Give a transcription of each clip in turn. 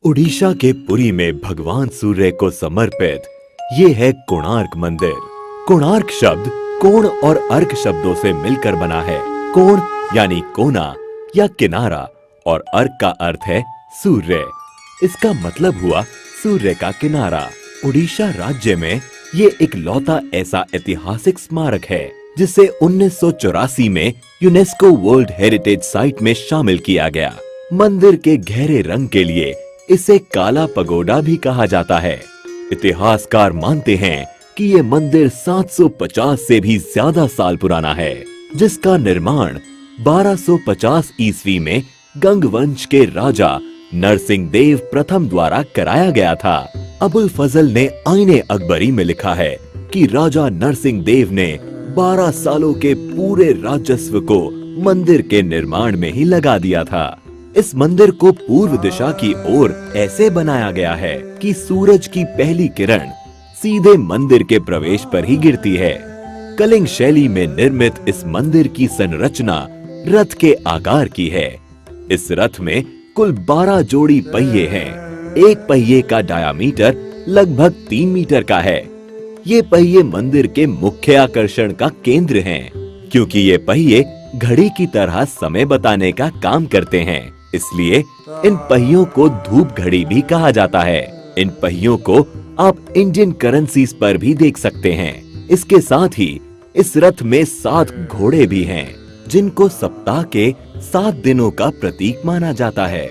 उड़ीसा के पुरी में भगवान सूर्य को समर्पित ये है कोणार्क मंदिर। कोणार्क शब्द कोण और अर्क शब्दों से मिलकर बना है। कोण यानी कोना या किनारा और अर्क का अर्थ है सूर्य। इसका मतलब हुआ सूर्य का किनारा। उड़ीसा राज्य में ये इकलौता ऐसा ऐतिहासिक स्मारक है जिसे 1984 में यूनेस्को वर्ल्ड हेरिटेज साइट में शामिल किया गया। मंदिर के गहरे रंग के लिए इसे काला पगोडा भी कहा जाता है। इतिहासकार मानते हैं कि ये मंदिर 750 से भी ज्यादा साल पुराना है, जिसका निर्माण 1250 ईस्वी में गंग वंश के राजा नरसिंह देव प्रथम द्वारा कराया गया था। अबुल फजल ने आईने अकबरी में लिखा है कि राजा नरसिंह देव ने 12 सालों के पूरे राजस्व को मंदिर के निर्माण में ही लगा दिया था। इस मंदिर को पूर्व दिशा की ओर ऐसे बनाया गया है कि सूरज की पहली किरण सीधे मंदिर के प्रवेश पर ही गिरती है। कलिंग शैली में निर्मित इस मंदिर की संरचना रथ के आकार की है। इस रथ में कुल 12 जोड़ी पहिए हैं। एक पहिए का डायामीटर लगभग 3 मीटर का है। ये पहिए मंदिर के मुख्य आकर्षण का केंद्र हैं, क्योंकि ये पहिए घड़ी की तरह समय बताने का काम करते हैं। इसलिए इन पहियों को धूप घड़ी भी कहा जाता है। इन पहियों को आप इंडियन करेंसीज पर भी देख सकते हैं। इसके साथ ही इस रथ में 7 घोड़े भी हैं, जिनको सप्ताह के 7 दिनों का प्रतीक माना जाता है।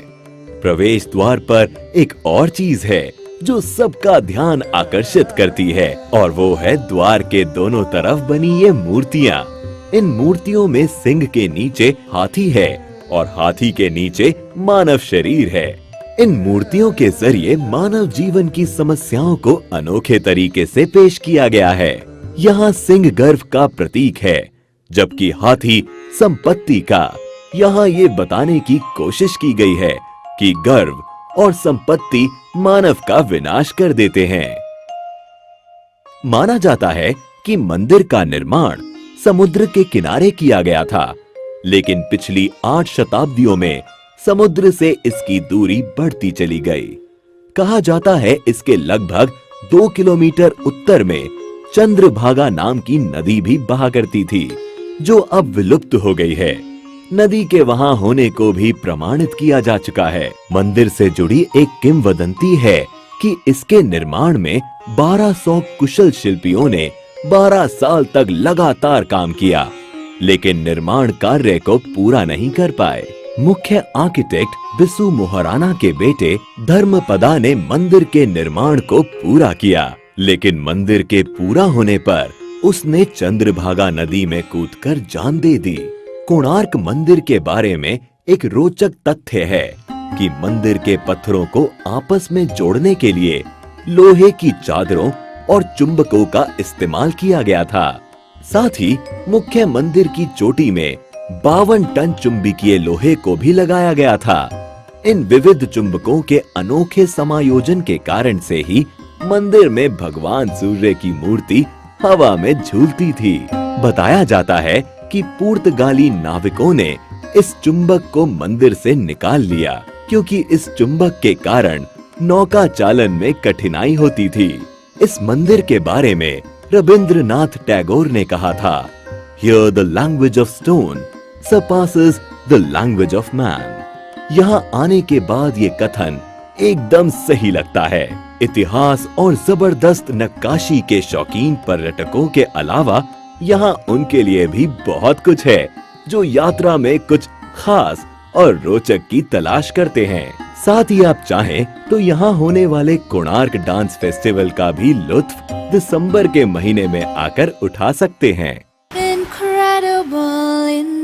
प्रवेश द्वार पर एक और चीज है जो सबका ध्यान आकर्षित करती है, और वो है द्वार के दोनों तरफ बनी ये मूर्तियां। इन मूर्तियों में सिंह के नीचे हाथी है और हाथी के नीचे मानव शरीर है। इन मूर्तियों के जरिए मानव जीवन की समस्याओं को अनोखे तरीके से पेश किया गया है। यहाँ सिंह गर्व का प्रतीक है, जबकि हाथी संपत्ति का। यहाँ ये बताने की कोशिश की गई है कि गर्व और संपत्ति मानव का विनाश कर देते हैं। माना जाता है कि मंदिर का निर्माण समुद्र के किनारे किया गया था, लेकिन पिछली 8 शताब्दियों में समुद्र से इसकी दूरी बढ़ती चली गई। कहा जाता है इसके लगभग 2 किलोमीटर उत्तर में चंद्रभागा नाम की नदी भी बहा करती थी, जो अब विलुप्त हो गई है। नदी के वहां होने को भी प्रमाणित किया जा चुका है। मंदिर से जुड़ी एक किंवदंती है कि इसके निर्माण में 1200 कुशल शिल्पियों ने 12 साल तक लगातार काम किया, लेकिन निर्माण कार्य को पूरा नहीं कर पाए। मुख्य आर्किटेक्ट बिसु मोहराना के बेटे धर्मपदा ने मंदिर के निर्माण को पूरा किया, लेकिन मंदिर के पूरा होने पर उसने चंद्रभागा नदी में कूदकर जान दे दी। कोणार्क मंदिर के बारे में एक रोचक तथ्य है कि मंदिर के पत्थरों को आपस में जोड़ने के लिए लोहे की चादरों और चुंबकों का इस्तेमाल किया गया था। साथ ही मुख्य मंदिर की चोटी में 52 टन चुंबकीय लोहे को भी लगाया गया था। इन विविध चुंबकों के अनोखे समायोजन के कारण से ही मंदिर में भगवान सूर्य की मूर्ति हवा में झूलती थी। बताया जाता है कि पुर्तगाली नाविकों ने इस चुंबक को मंदिर से निकाल लिया, क्योंकि इस चुंबक के कारण नौका चालन में कठिनाई होती थी। इस मंदिर के बारे में रविंद्रनाथ टैगोर ने कहा था, Here the language of stone surpasses the language of man। यहाँ आने के बाद ये कथन एकदम सही लगता है। इतिहास और जबरदस्त नक्काशी के शौकीन पर्यटकों के अलावा यहाँ उनके लिए भी बहुत कुछ है, जो यात्रा में कुछ खास और रोचक की तलाश करते हैं। साथ ही आप चाहें तो यहाँ होने वाले कोणार्क डांस फेस्टिवल का भी लुत्फ दिसंबर के महीने में आकर उठा सकते हैं। Incredible